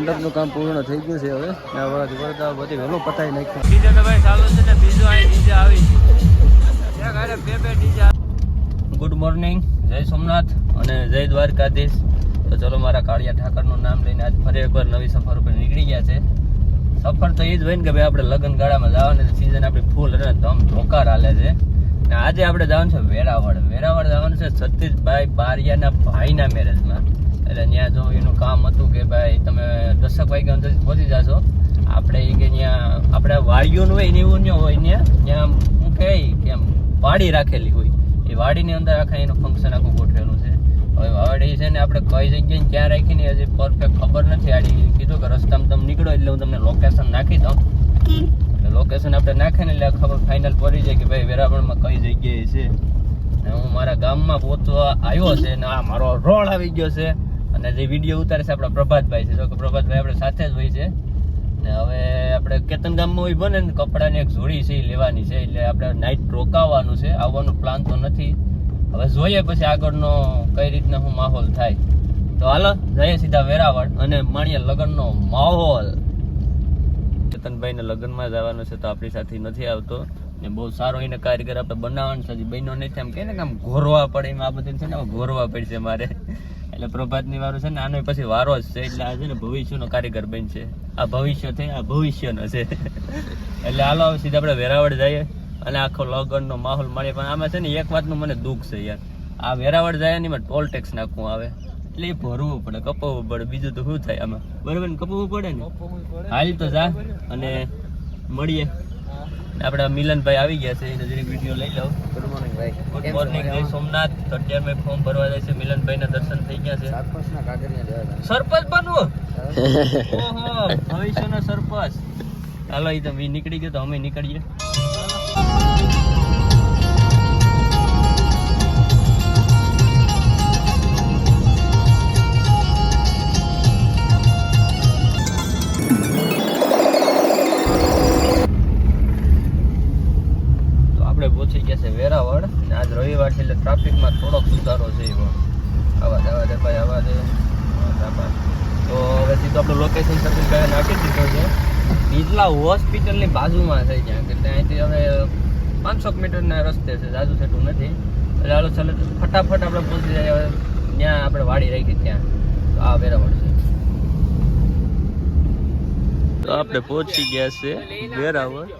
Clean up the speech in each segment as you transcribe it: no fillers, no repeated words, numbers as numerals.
મંડપનું કામ પૂર્ણ થઈ ગયું છે. હવે વાળાથી વળતા બધી વહેલું પતાવી નાખ્યું. ડીજે તો ભાઈ ચાલુ છે ને, બીજું અહીં ડીજે આવી છે. ગુડ મોર્નિંગ, જય સોમનાથ અને જય દ્વારકાધીશ. તો ચલો મારા કાળિયા ઠાકરનું નામ લઈને આજ ફરી એકવાર નવી સફર ઉપર નીકળી ગયા છે. સફર તો એ જ હોય ને કે ભાઈ આપણે લગ્ન ગાળામાં જવાનું સિઝન આપણી ફૂલ અને ધમ ધોકાર હાલે છે. ને આજે આપણે જવાનું છે વેરાવળ. વેરાવળ જવાનું છે સતીશભાઈ બારિયાના ભાઈના મેરેજમાં. એટલે ત્યાં જો એનું કામ હતું કે ભાઈ તમે 10 વાગ્યા અંદર પહોંચી જશો. આપણે એ કે ત્યાં આપણે વાડીઓનું હોય ને એવું ન હોય, ત્યાં હું કહે કે આમ વાડી રાખેલી હોય. એ વાડીની અંદર આખા એનું ફંક્શન આખું ગોઠવેલું છે. હવે વાડી છે ને આપણે કઈ જગ્યાએ ક્યાં રાખીને હજી પરફેક્ટ ખબર નથી. આડી કીધું કે રસ્તામાં તમે નીકળો એટલે હું તમને લોકેશન નાખી દઉં. એટલે લોકેશન આપણે નાખીને એટલે ખબર ફાઇનલ પડી જાય કે ભાઈ વેરાવળમાં કઈ જગ્યાએ છે. અને હું મારા ગામમાં પહોંચવા આવ્યો છે ને આ મારો રોડ આવી ગયો છે. અને જે વિડીયો ઉતારે છે આપણા પ્રભાતભાઈ છે. જો કે પ્રભાતભાઈ આપણે સાથે જ હોય છે. ને હવે આપણે કેતન ગામમાં હોય બને ને કપડાની એક જોડી છે એ લેવાની છે. એટલે આપણે નાઇટ રોકાવાનું છે. આવવાનો પ્લાન તો નથી. હવે જોઈએ પછી આગળનો કઈ રીતના શું માહોલ થાય. તો હાલો જઈએ સીધા વેરાવળ અને માણીએ લગ્નનો માહોલ. કેતનભાઈને લગ્નમાં જવાનું છે તો આપણી સાથે નથી આવતો. ને બહુ સારો એને કારીગર આપણે બનાવવાનું છે. હજી બહેનો નથી આમ કહે ને કે આમ ઘોરવા પડે. એમાં આ બધું છે ને ઘોરવા પડશે મારે. એટલે પ્રભાતની વારો છે ને આનો પછી વારો જ છે. એટલે આ છે ને ભવિષ્યનો કારીગર બનશે. આ ભવિષ્ય છે, આ ભવિષ્યનો છે. એટલે હાલો હવે સીધા આપણે વેરાવળ જઈએ અને આખો લગ્નનો માહોલ મળે. પણ આમાં છે ને એક વાતનું મને દુઃખ છે યાર. આ વેરાવળ જાય ને એમાં ટોલ ટેક્સ નાખવું આવે એટલે એ ભરવું પડે, કપાવવું પડે. બીજું તો શું થાય આમાં? બરોબર ને, કપાવવું પડે ને. હાલ તો જા અને મળીએ. આપણે મિલનભાઈ આવી ગયા છે, એને જરી વિડીયો લઈ લઉં. ગુડ મોર્નિંગ ભાઈ. ગુડ મોર્નિંગ, જય સોમનાથ. અત્યારે મેં ફોર્મ ભરવા જાય છે. મિલનભાઈના દર્શન થઈ ગયા છે. સરપંચ બનવું? ઓહો, ભવિષ્યનો સરપંચ. હાલો એ તો નીકળી ગયો તો અમે નીકળીએ. પહોંચી ગયા છે વેરાવળ. અને આજ રવિવાર છે એટલે ટ્રાફિકમાં થોડોક સુધારો છે. એવો આવા દે ભાઈ, આવા દે. તો હવે સીધું આપણું લોકેશન સર્વિસ નાખી દીધું છે. બીજલા હોસ્પિટલની બાજુમાં થઈ જાય કે ત્યાંથી હવે 500 મીટરના રસ્તે છે, જાજુ સેટું નથી. એટલે ચાલો ફટાફટ આપણે પહોંચી જાય. હવે ત્યાં આપણે વાડી રાખી ત્યાં. તો આ વેરાવળ છે. તો આપણે પહોંચી ગયા છે વેરાવળ.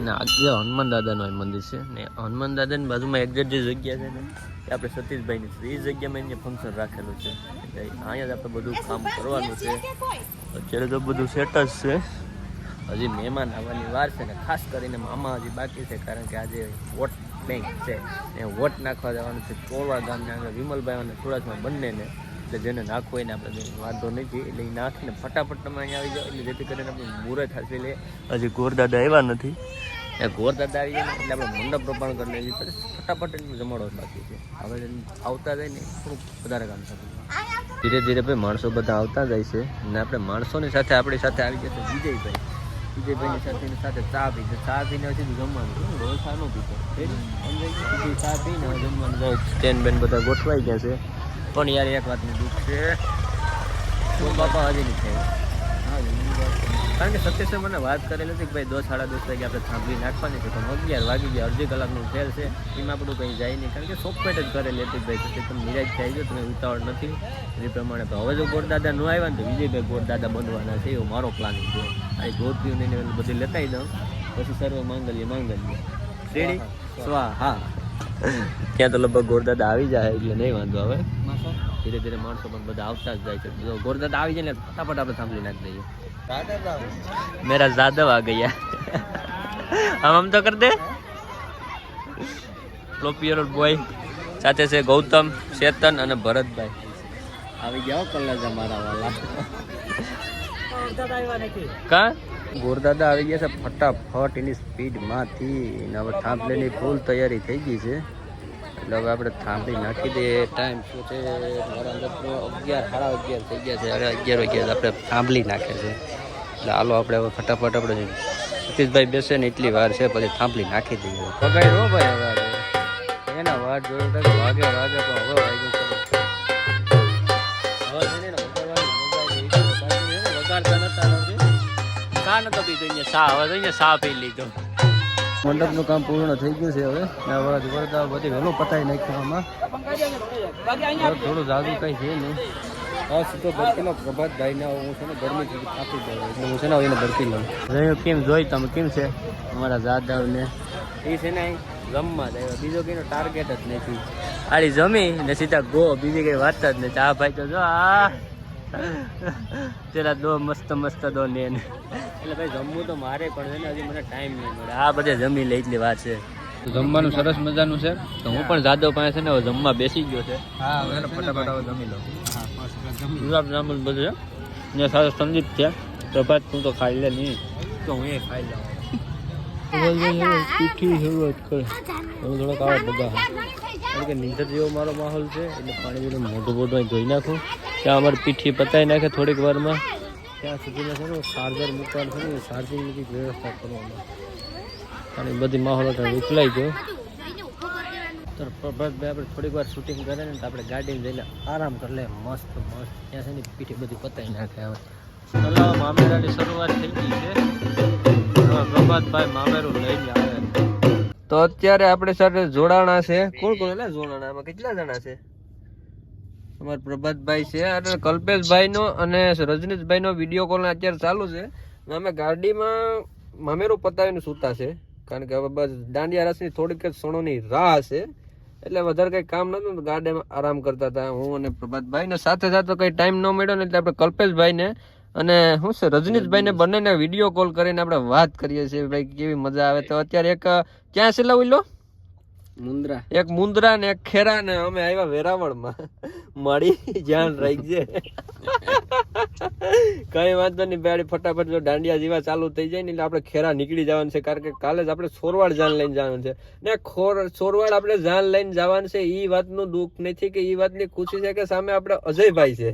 ને આગળ હનુમાન દાદાનું મંદિર છે. ને હનુમાન દાદાની બાજુમાં એક્ઝેક્ટ જે જગ્યા છે ને એ આપણે સતીશભાઈની છે. એ જગ્યામાં એને ફંક્શન રાખેલું છે. એટલે અહીંયા જ આપણે બધું કામ કરવાનું છે. અત્યારે તો બધું સેટ જ છે. હજી મહેમાન આવવાની વાર છે ને ખાસ કરીને મામા હજી બાકી છે. કારણ કે આજે વોટ બેંક છે. એ વોટ નાખવા જવાનું છે ચોરવા ગામને આગળ વિમલભાઈ અને સુરતમાં બંનેને. એટલે જેને નાખવું હોય ને આપણે વાંધો નથી. એટલે એ નાખીને ફટાફટ તમે અહીંયા આવી જાઓ. એટલે જેથી કરીને આપણે મુહૂર્ત હાંસી લે. હજી ગોરદાદા આવ્યા નથી. એ ગોરદાદા આવી જાય ને એટલે આપણે મંડપ રોપાણ કરી લેવી પછી ફટાફટ એનું જમાડો બાકી છે. હવે આવતા જાય ને થોડુંક વધારે કામ થતું. ધીરે ધીરે ભાઈ માણસો બધા આવતા જાય છે. અને આપણે માણસોની સાથે આપણી સાથે આવી જશે વિજયભાઈ. વિજયભાઈની સાથે ચા પીશે. ચા પીને પછી જમવાનું. રોજ ચા ન પીતો ચા પીને જમવાનું જાય. સ્ટેન્ડ બેન બધા ગોઠવાઈ ગયા છે. પણ યાર એક વાતનું દુઃખ છે, તો બાપા હજી નહીં થાય. કારણ કે સતીશે મને વાત કરેલી હતી કે ભાઈ 10 સાડા 10 વાગે આપણે થાંભલી નાખવાની છે. તો 11 વાગી ગયા. અડધી કલાકનું ફેર છે. એમાં આપણું કંઈ જાય નહીં. કારણ કે સોફ્ટવેર જ કરેલી હતી ભાઈ. પછી તમે નિરાશ થઈ ગયો, તમે ઉતાવળ નથી એ પ્રમાણે. તો હવે જો ગોરદાદા ન આવ્યા ને તો વિજયભાઈ ગોરદાદા બનવાના છે. એવો મારો પ્લાનિંગ છે. આ ધોતીઓને બધી લેતા દઉં પછી સર્વ માંગલ્ય શ્રેણી સ્વા. હા, ત્યાં તો લગભગ ગોરદાદા આવી જાય એટલે નહીં વાંધો. હવે ધીરે ધીરે માણસો પણ બધા આવતા જ જાય છે. જો ગોરદાદા આવી જાય ને ફટાફટ આપણે સાંભળી નાખી દઈએ. મેરા જાદવ આ ગયા. આમ તો કર દે. પ્લોપિયર બોય સાથે છે ગૌતમ, ચેતન અને ભરતભાઈ આવી ગયા. કલ્લાજા મારા વાલા. કા ગોરદાદા આવી ગયા છે ફટાફટ એની સ્પીડમાંથી. હવે થાંભલીની ફૂલ તૈયારી થઈ ગઈ છે. એટલે હવે આપણે થાંભલી નાખી દઈએ. ટાઈમ શું છે? મારા અંદર 11 સાડા 11 થઈ ગયા છે. હવે 11 વાગ્યા આપણે થાંભલી નાખે છે. એટલે હાલો આપણે હવે ફટાફટ આપણે સતીશભાઈ બેસે ને એટલી વાર છે પછી થાંભલી નાખી દઈએ. વગાડી રો ભાઈ. હવે એના વાત જોયું તો વાગે પણ હવે વાગ્યું. હવે આવીને ચા હવે તો ચા પી લીધો. મંડપનું કામ પૂર્ણ થઈ ગયું છે હવે. વરદા બધી વહેલું પતાવી નાખ્યું. આમાં થોડું જાદુ કઈ છે નહીં. હા સીધો બરકીનો પ્રભાતભાઈ ને હું છે ને ગરમી થાકી જાય એટલે હું છે ને એને બરકી લઉં. કેમ જોઈ તમે કેમ છે અમારા જાદવ ને એ છે ને જમવા જાય બીજો કઈનો ટાર્ગેટ જ નથી. આડી જમી ને સીધા ગો બીજી કઈ વાત જ નથી. આ ભાઈ તો જો આ પેલા દો મસ્ત મસ્ત દો ને એટલે ભાઈ જમવું તો મારે પણ છે ને હજી મને ટાઈમ નહીં મળે. આ બધે જમી લે એટલી વાત છે. જમવાનું સરસ મજાનું છે તો હું પણ જાદવ પાસે છે ને હવે જમવા બેસી ગયો છે. હા ફટાફટ જમી લો. ગુલાબ જામુન બધું છે ને સાથે સંદીપ છે. પ્રભાત તું તો ખાઈ લે નહીં તો હું એ ખાઈ લઉં. પીઠી શરૂઆત કરે થોડોક આવે બધા કારણ કે નીંદર જેવો મારો માહોલ છે એટલે પાણી બધું મોટું મોટું ધોઈ નાખું. ત્યાં અમારે પીઠી પતાવી નાખે થોડીક વારમાં. ત્યાં સુધીમાં છે ને ચાર્જર મૂકવાનું છે ને ચાર્જિંગની કંઈક વ્યવસ્થા કરવામાં અને બધી માહોલ ઉકલાઈ ગયો. તો પ્રભાતભાઈ આપણે થોડીક વાર શૂટિંગ કરે ને તો આપણે ગાડીમાં જઈને આરામ કરી લે મસ્ત મસ્ત. ત્યાં છે ને પીઠી બધી પતાવી નાખે. હવે ચલો મામેરાની શરૂઆત થઈ ગઈ છે. પ્રભાતભાઈ મામેરું લઈને આવે તો અત્યારે આપણે સાથે જોડાણા છે. કોણ કોણ એટલે જોડાણા આમાં કેટલા જણા છે? અમારા પ્રભાતભાઈ છે અને કલ્પેશભાઈ નો અને રજનીશભાઈ નો વિડીયો કોલ અત્યારે ચાલુ છે. અમે ગાડીમાં મામેરું પતાવીને સૂતા છે કારણ કે હવે બસ દાંડિયા રસની થોડીક જ ક્ષણોની રાહ છે એટલે વધારે કઈ કામ નતું તો ગાડીમાં આરામ કરતા હતા હું અને પ્રભાતભાઈ ને. સાથે સાથે કઈ ટાઈમ ન મળ્યો ને એટલે આપણે કલ્પેશભાઈ ને અને શું છે રજનીશભાઈ ને બંનેને વિડીયો કોલ કરીને આપણે વાત કરીએ છીએ ભાઈ કેવી મજા આવે. તો અત્યારે એક ક્યાં છે લો મુંદ્રા, એક મુંદ્રા ને એક ખેરા ને અમે આવ્યા વેરાવળમાં મળી ધ્યાન રાખજે. કઈ વાંધો નહીં ભાઈ ફટાફટ જો દાંડિયા જેવા ચાલુ થઈ જાય ને એટલે આપણે ખેરા નીકળી જવાનું છે કારણ કે કાલે જ આપણે સોરવાડ જાન લઈને જવાનું છે ને સોરવાડ આપણે જાન લઈને જવાનું છે. એ વાતનું દુઃખ નથી કે એ વાતની ખુશી છે કે સામે આપણે અજયભાઈ છે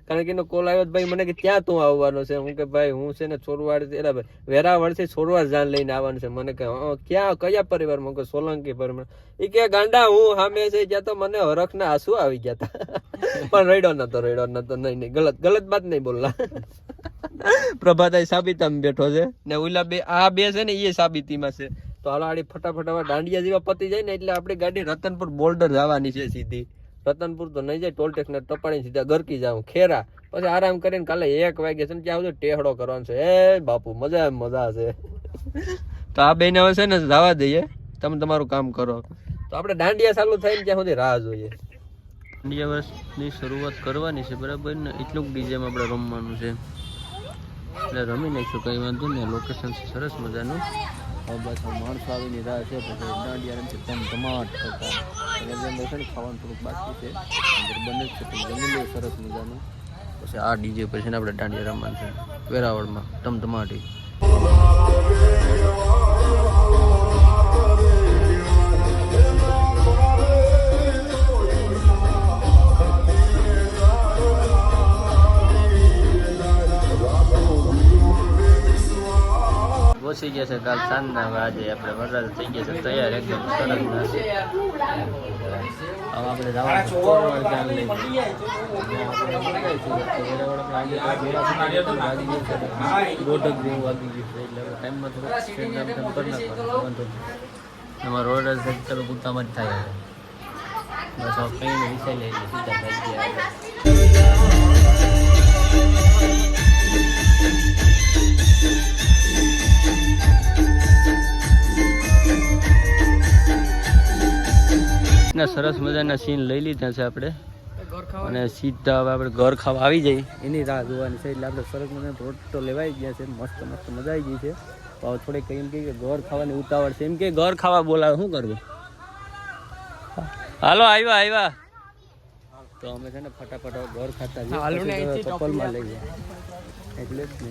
કારણ કે એનો કોલ આવ્યો ભાઈ મને કે ત્યાં તું આવવાનો છે. હું કે ભાઈ હું છે ને સોરવાડ એટલે વેરાવળ થી સોરવાડ જાન લઈને આવવાનું છે. મને કે ક્યાં કયા પરિવારમાં? કે સોલંકી પરિવાર. એ કે ગાંડા હું સામે છે જ્યાં તો મને હરખ ના આંસુ આવી ગયા હતા પણ રડ્યો નતો નહીં ગલત વાત નહીં બોલલા. પ્રભાતભાઈ સાબિતામાં બેઠો છે ને ઓલા બે આ બે છે ને એ સાબિતીમાં છે. તો હાલો આડી ફટાફટ હવે દાંડિયા જેવા પતી જાય ને એટલે આપણી ગાડી રતનપુર બોર્ડર જવાની છે સીધી. રતનપુર તો નહીં જાય ટોલ ટેક્સ ને ટપાડી સીધા ગરકી જાઉં ખેરા પછી આરામ કરીને કાલે 1 વાગે છે ને ત્યાં બધું ટેહડો કરવાનો છે. એ બાપુ મજા છે. તો આ બેને હવે છે ને જવા દઈએ તમે તમારું કામ કરો. તો આપણે દાંડિયા ચાલુ થાય ને ત્યાં સુધી રાહ જોઈએ. દાંડિયા વર્ષની શરૂઆત કરવાની છે બરાબર ને એટલું ડીજેમાં આપણે રમવાનું છે એટલે રમી નાખશું કઈ વાંધો ને. લોકેશન છે સરસ મજાનું. બસ માણસો આવીની રાહ છે પછી દાંડિયા રમશે તેમ ટમાટ થતા ખાવાનું થોડુંક બાકી છે બને જ છે જમી લે સરસ મજાનું. પછી આ ડીજે પછી આપણે દાંડિયા રમવાનું છે વેરાવળમાં ટમટમાટી. પહોંચી ગયા છે કાલ સાંજના. આજે આપણે વરસાદ થઈ ગયા છે તૈયાર એકદમ સરસ. હવે આપણે જવાનું રોડક જેવું વાગી ગયું છે એટલે ટાઈમમાં થોડું અમારો ઓર્ડર છે ચાલો પૂરતામાં જ થાય. બસ હવે કંઈ વિચારી લઈએ સીધા થઈ ગયા. સરસ મજાના સીન લઈ લીધા છે આપણે અને સીધા હવે આપણે ઘર ખાવા આવી જઈએ એની રાહ જોવાની છે. એટલે આપણે સરસ મજાના રોટ તો લેવાઈ ગયા છે મસ્ત મજા આવી ગઈ છે. તો હવે થોડીક એમ કે ઘર ખાવાની ઉતાવળ છે એમ કે ઘર ખાવા બોલાવે શું કરવું. હાલો આવ્યા તો અમે છે ને ફટાફટ ઘર ખાતા ચપ્પલમાં લઈ ગયા એટલે જ ને.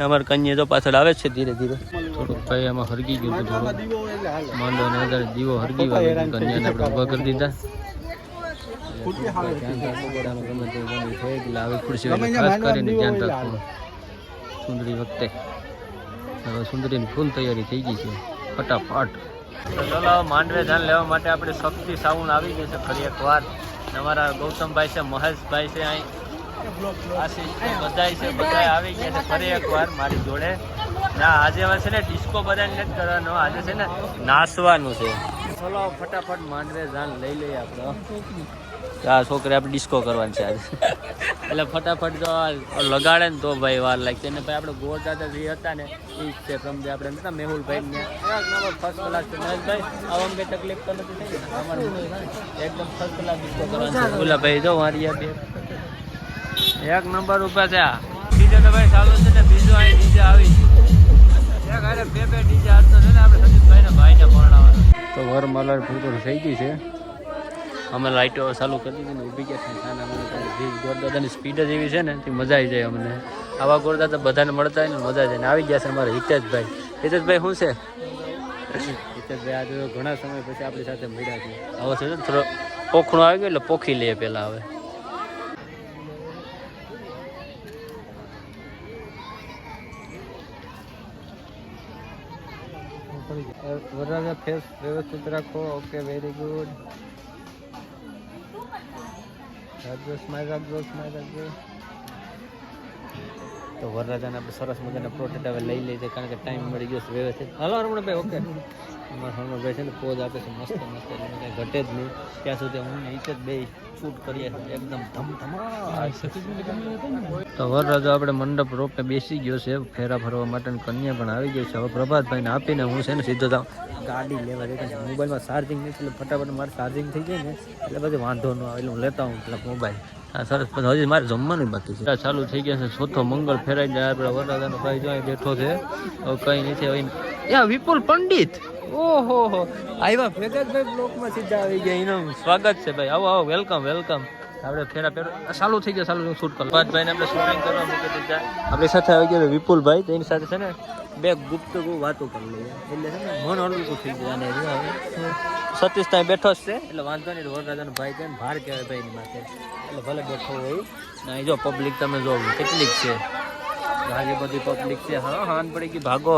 અમારે કન્યા તો પાછળ આવે છે ધીરે ધીરે થોડુંક કઈ આમાં હરગી ગયું હતું થોડું માંડો ને વધારે દીવો હરગી કન્યાને આપણે ઉભા કરી દીધા. આવી ખુરશી ખાસ કરીને ધ્યાન રાખવું સુંદરી વખતે. હવે સુંદરીની ફૂલ તૈયારી થઈ ગઈ છે ફટાફટ. ચલો માંડવે ધાન લેવા માટે આપણે શક્તિ સાઉન્ડ આવી ગઈ છે ફરી એક વાર. અમારા ગૌતમભાઈ છે મહેશભાઈ છે અહીં આશીષ બધાય છે, બધાય આવી ગયા છે ફરી એકવાર મારી જોડે. ના આજે હવે છે ને ડિસ્કો બધાને નથી કરવાનો, આજે છે ને નાસવાનું છે. ચલો ફટાફટ માંડવે જાન લઈ લઈએ આપણે. આ છોકરી આપણે ડિસ્કો કરવાની છે આજે. એટલે ફટાફટ જો લગાડે ને તો ભાઈ વાર લાગશે. ને ભાઈ આપણે ગોળ દાદા જે હતા ને એ જ છે પ્રમદે આપણે નતા મેહુલભાઈ ને ફર્સ્ટ ક્લાસ છે. મહેશભાઈ આવામાં કઈ તકલીફ તો નથી થઈ ને તમારે એકદમ ફર્સ્ટ ક્લાસ ડિસ્કો કરવાની છે. બોલા ભાઈ જો મારી બે એક નંબર ઉપર છે. આ ડીજે તો ભાઈ ચાલુ છે ને, બીજું અહીં ડીજે આવી એક હારે બે ડીજે હાલતો છે ને આપણે સતીશભાઈ ભાઈને પરણાવવાનો. તો વરમાલા પૂરું થઈ ગઈ છે. અમે લાઇટો ચાલુ કરી દીધી ને ઊભી ગયા છે. ખાના ગોરદાદાની સ્પીડ જ એવી છે ને તે મજા આવી જાય અમને. આવા ગોરદાદા બધાને મળતા હોય ને મજા જાય ને. આવી ગયા છે અમારા હિતેશભાઈ. હિતેશભાઈ શું છે? હિતેશભાઈ આજે ઘણા સમય પછી આપણી સાથે મળ્યા છે. હવે છે ને થોડો પોખણો આવી ગયો એટલે પોખી લઈએ પહેલાં. હવે વરરાજા ફેસ વ્યવસ્થિત રાખો. Okay very good. સ્માઈલ રાખજો, સ્માઈલ રાખજો. તો વરરાજાને આપણે સરસ મજાના પ્રોટેક્ટ હવે લઈ લઈએ કારણ કે ટાઈમ મળી ગયો છે વ્યવસ્થિત. હાલો હરમણભાઈ ઓકે. અમારા હરમણભાઈ છે ને પોઝ આપે છે મસ્ત મસ્ત, એટલે કંઈ ઘટે જ નહીં. ત્યાં સુધી હું નીચે જ બે શૂટ કરીએ છીએ એકદમ ધમધમા. તો વરરાજા આપણે મંડપ રોપે બેસી ગયો છે. ફેરા ફરવા માટે કન્યા પણ આવી ગઈ છે. હવે પ્રભાતભાઈને આપીને હું છે ને સીધો ગાડી લેવા જઈ. મોબાઈલમાં ચાર્જિંગ નથી એટલે ફટાફટ મારે ચાર્જિંગ થઈ જાય ને એટલે પછી વાંધો ન આવે એટલે હું લેતા હું પેલા મોબાઈલ. હા સરસ. પણ હજી મારે જમવાનું બાકી છે. ચાલુ થઈ ગયા છે. ચોથો મંગળ ફેરાઈ જાય. આપણે વરરાજાનો ભાઈ જો બેઠો છે. હવે કંઈ નથી. હવે યા વિપુલ પંડિત ઓહો હો આવ્યા ભેગાભાઈ બ્લોકમાં સીધા આવી ગયા. એનું સ્વાગત છે ભાઈ. આવો આવો, વેલકમ વેલકમ. આપણે ફેરા ફેરો ચાલુ થઈ ગયા. ચાલુ શૂટ કરો. ભાઈને આપણે શૂટિંગ કરવા મૂકી દીધા. આપણી સાથે આવી ગયા વિપુલભાઈ. તો એની સાથે છે ને બે ગુપ્ત વાતો કરી લઈએ એટલે છે ને મન હળવું થઈ જાય. અને સતીશ ત્યાં બેઠો જ છે એટલે વાંધો નહીં. વરરાજાનો ભાઈ છે ને ભાર કહેવાય ભાઈની માથે એટલે ભલે બેઠો હોય. ને જો પબ્લિક તમે જો કેટલીક છે. ઘણી બધી પબ્લિક છે. હા હાન પડી ગઈ ભાગો.